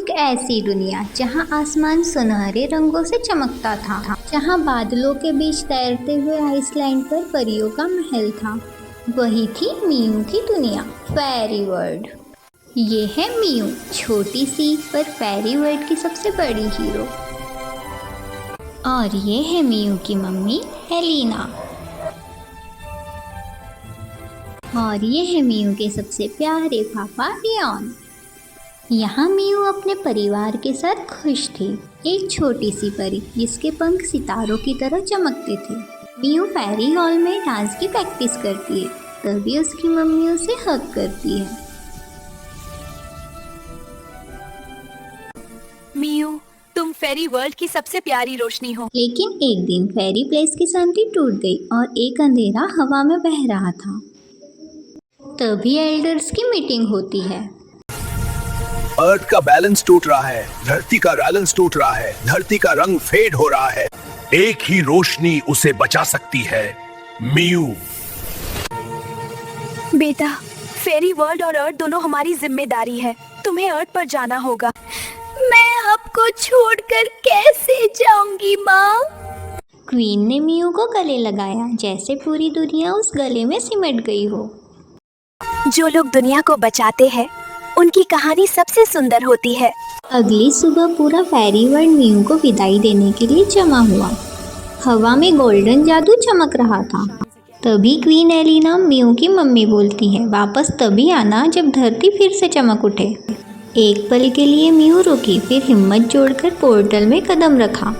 एक ऐसी दुनिया जहां आसमान सुनहरे रंगों से चमकता था, जहां बादलों के बीच तैरते हुए आइसलैंड पर परियों का महल था। वही थी मियू की दुनिया, फेरी वर्ल्ड। ये है मियू, छोटी सी पर फेरी वर्ल्ड की सबसे बड़ी हीरो। और ये है मियू की मम्मी एलिना। और ये है मियू के सबसे प्यारे पापा रियॉन। यहाँ मियू अपने परिवार के साथ खुश थी, एक छोटी सी परी जिसके पंख सितारों की तरह चमकते थे। मियू फेरी हॉल में डांस की प्रैक्टिस करती है, तभी उसकी मम्मी उसे हग करती है। मियू, तुम फेरी वर्ल्ड की सबसे प्यारी रोशनी हो। लेकिन एक दिन फेरी प्लेस की शांति टूट गई और एक अंधेरा हवा में बह रहा था। तभी एल्डर्स की मीटिंग होती है। अर्थ का बैलेंस टूट रहा है, धरती का बैलेंस टूट रहा है, धरती का रंग फेड हो रहा है। एक ही रोशनी उसे बचा सकती है, मियू। बेटा, फेरी वर्ल्ड और अर्थ दोनों हमारी जिम्मेदारी है। तुम्हें अर्थ पर जाना होगा। मैं आपको छोड़कर कैसे जाऊंगी माँ? क्वीन ने मियू को गले लगाया, जैसे पूरी दुनिया उस गले में सिमट गई हो। जो लोग दुनिया को बचाते हैं, उनकी कहानी सबसे सुंदर होती है। अगली सुबह पूरा फेरी वर्ल्ड मियू को विदाई देने के लिए जमा हुआ। हवा में गोल्डन जादू चमक रहा था। तभी क्वीन एलिना मियू की मम्मी बोलती है, वापस तभी आना जब धरती फिर से चमक उठे। एक पल के लिए मियू रुकी, फिर हिम्मत जोड़कर पोर्टल में कदम रखा।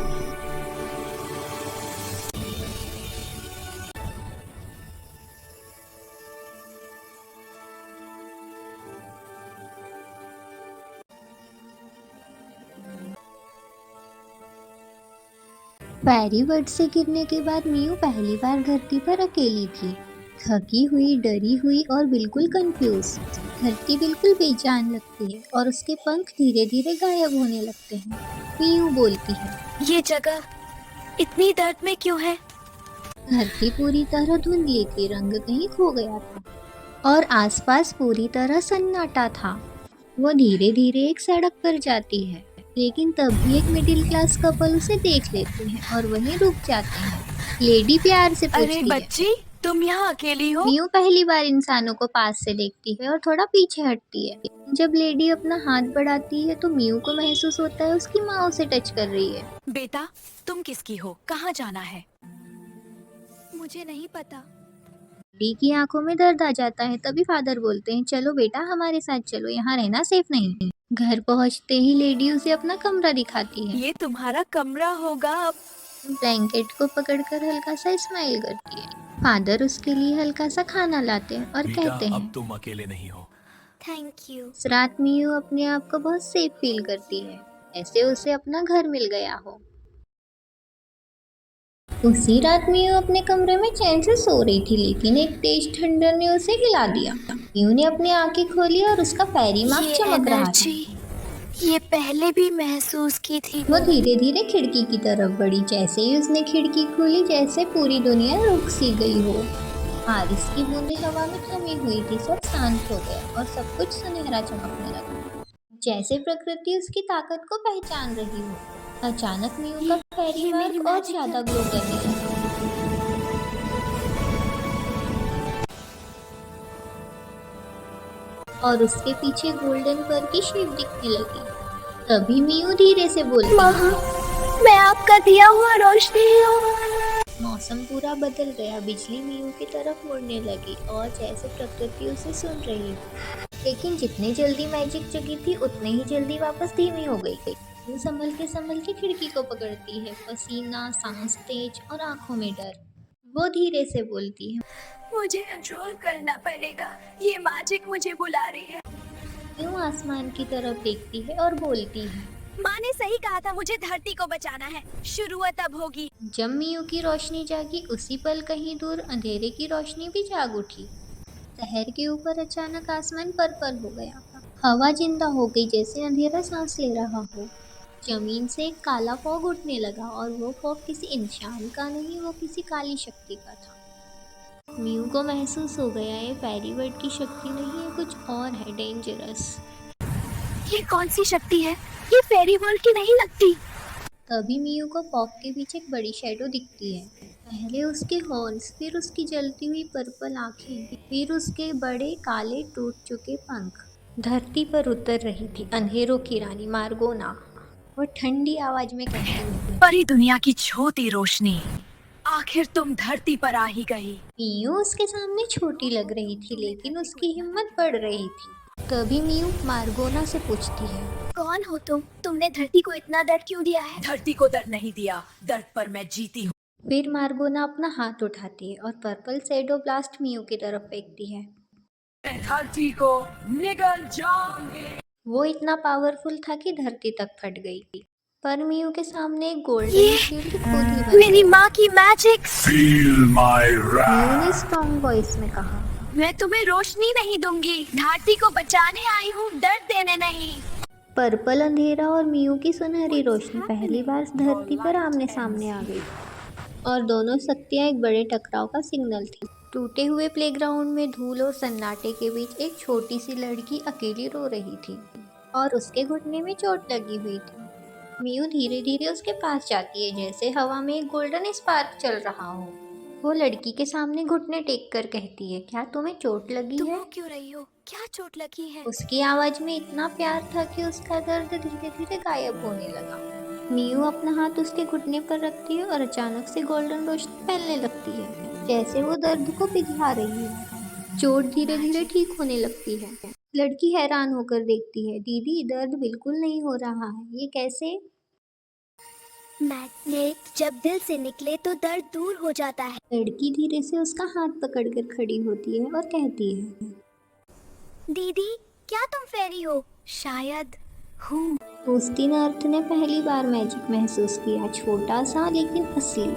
फेरी वर्ल्ड से गिरने के बाद मियू पहली बार धरती पर अकेली थी, थकी हुई, डरी हुई और बिल्कुल कंफ्यूज। धरती बिल्कुल बेजान लगती है और उसके पंख धीरे धीरे गायब होने लगते हैं। मियू बोलती है, ये जगह इतनी दर्द में क्यों है? धरती पूरी तरह धुंधली थी, रंग कहीं खो गया था और आसपास पूरी तरह सन्नाटा था। वो धीरे धीरे एक सड़क पर जाती है, लेकिन तभी एक मिडिल क्लास कपल उसे देख लेते हैं और वहीं रुक जाते हैं। लेडी प्यार से पूछती अरे है, बच्ची, तुम यहाँ अकेली हो? मियू पहली बार इंसानों को पास से देखती है और थोड़ा पीछे हटती है। जब लेडी अपना हाथ बढ़ाती है तो मियू को महसूस होता है उसकी माँ उसे टच कर रही है। बेटा, तुम किसकी हो? कहाँ जाना है? मुझे नहीं पता। लेडी की आंखों में दर्द आ जाता है। तभी फादर बोलते हैं, चलो बेटा हमारे साथ चलो, यहाँ रहना सेफ नहीं है। घर पहुँचते ही लेडी उसे अपना कमरा दिखाती है। ये तुम्हारा कमरा होगा। ब्लैंकेट को पकड़कर हल्का सा स्माइल करती है। फादर उसके लिए हल्का सा खाना लाते हैं और कहते हैं, अब तुम अकेले नहीं हो। Thank you. इस रात मियू अपने आप को बहुत सेफ फील करती है, ऐसे उसे अपना घर मिल गया हो। उसी रात मियू अपने कमरे में चैन से सो रही थी, लेकिन एक तेज ठंडर ने उसे हिला दिया। मियू ने अपनी आंखें खोली और उसका फेरी मार्क चमक रहा था। ये पहले भी महसूस की थी। वो धीरे धीरे खिड़की की तरफ बढ़ी। जैसे ही उसने खिड़की खोली, जैसे पूरी दुनिया रुक सी गई हो। बारिश की बूंदें हवा में थमी हुई थी, सब शांत हो गया और सब कुछ सुनहरा चमकने लगा, जैसे प्रकृति उसकी ताकत को पहचान रही हो। अचानक मियू का फेरी मार्क और ज्यादा ग्लो करने लगा और उसके पीछे गोल्डन पर की शेप दिखने लगी। तभी मियू धीरे से बोली, माँ, मैं आपका दिया हुआ रोशनी हूँ। मौसम पूरा बदल गया। बिजली मियू की तरफ मुड़ने लगी और जैसे प्रकृति उसे सुन रही हो। लेकिन जितनी जल्दी मैजिक जगी थी, उतने ही जल्दी वापस धीमी हो गई। मियू संभल के खिड़की को पकड़ती है, पसीना, सांस तेज और आंखों में डर। वो धीरे से बोलती है, मुझे कंट्रोल करना पड़ेगा। ये मैजिक मुझे बुला रही है। मियू आसमान की तरफ देखती है और बोलती है, माँ ने सही कहा था, मुझे धरती को बचाना है। शुरुआत अब होगी। जब मियू की रोशनी जागी, उसी पल कहीं दूर अंधेरे की रोशनी भी जाग उठी। शहर के ऊपर अचानक आसमान पर्पल हो गया। हवा जिंदा हो गई, जैसे अंधेरा सांस ले रहा हो। जमीन से एक काला फॉग उठने लगा और वो फॉग किसी इंसान का नहीं, वो किसी काली शक्ति का था। मियू को महसूस हो गया, ये फेरी वर्ल्ड की शक्ति नहीं है, कुछ और है, डेंजरस। ये कौन सी शक्ति है? ये फेरी वर्ल्ड की नहीं लगती। तभी मियू को पॉप के पीछे एक बड़ी शैडो दिखती है। पहले उसके हॉर्न्स, फिर उसकी जलती हुई पर्पल आंखें, फिर उसके बड़े काले टूट चुके पंख। धरती पर उतर रही थी अंधेरों की रानी मार्गोना। वो ठंडी आवाज में कहती हुई, परी दुनिया की छोटी रोशनी, आखिर तुम धरती पर आ ही गई। मियू उसके सामने छोटी लग रही थी, लेकिन उसकी हिम्मत बढ़ रही थी। तभी मियू मार्गोना से पूछती है, कौन हो तुम? तुमने धरती को इतना दर्द क्यों दिया है? धरती को दर्द नहीं दिया, दर्द पर मैं जीती हूँ। फिर मार्गोना अपना हाथ उठाती है और पर्पल शैडो ब्लास्ट मियू की तरफ फेंकती है। मैं धरती को निगल जाऊंगी। वो इतना पावरफुल था कि धरती तक फट गई। पर मियू के सामने एक गोल्डन ये शील्ड खुद ही बन मेरी गई। माँ की मैजिक। फील माय मियू wrath. ने स्ट्रॉन्ग वॉइस में कहा, मैं तुम्हें रोशनी नहीं दूंगी, धरती को बचाने आई हूँ, दर्द देने नहीं। पर्पल अंधेरा और मियू की सुनहरी रोशनी पहली बार धरती पर आमने सामने आ गई और दोनों शक्तियां एक बड़े टकराव का सिग्नल थी। टूटे हुए प्लेग्राउंड में धूल और सन्नाटे के बीच एक छोटी सी लड़की अकेली रो रही थी और उसके घुटने में चोट लगी हुई थी। मियू धीरे धीरे उसके पास जाती है, जैसे हवा में एक गोल्डन स्पार्क चल रहा हो। वो लड़की के सामने घुटने टेक कर कहती है, क्या तुम्हें चोट लगी तुम है? रो क्यों रही हो? क्या चोट लगी है? उसकी आवाज में इतना प्यार था कि उसका दर्द धीरे धीरे गायब होने लगा। मियू अपना हाथ उसके घुटने पर रखती है और अचानक से गोल्डन रोशनी फैलने लगती है, जैसे वो दर्द को पिघला रही है। चोट धीरे धीरे ठीक होने लगती है। लड़की हैरान होकर देखती है, दीदी दर्द बिल्कुल नहीं हो रहा है, ये कैसे? मैग्नेट जब दिल से निकले तो दर्द दूर हो जाता है। लड़की धीरे से उसका हाथ पकड़कर खड़ी होती है और कहती है, दीदी क्या तुम फेरी हो? शायद हूँ। उस दिन अर्थ ने पहली बार मैजिक महसूस किया, छोटा सा लेकिन असली।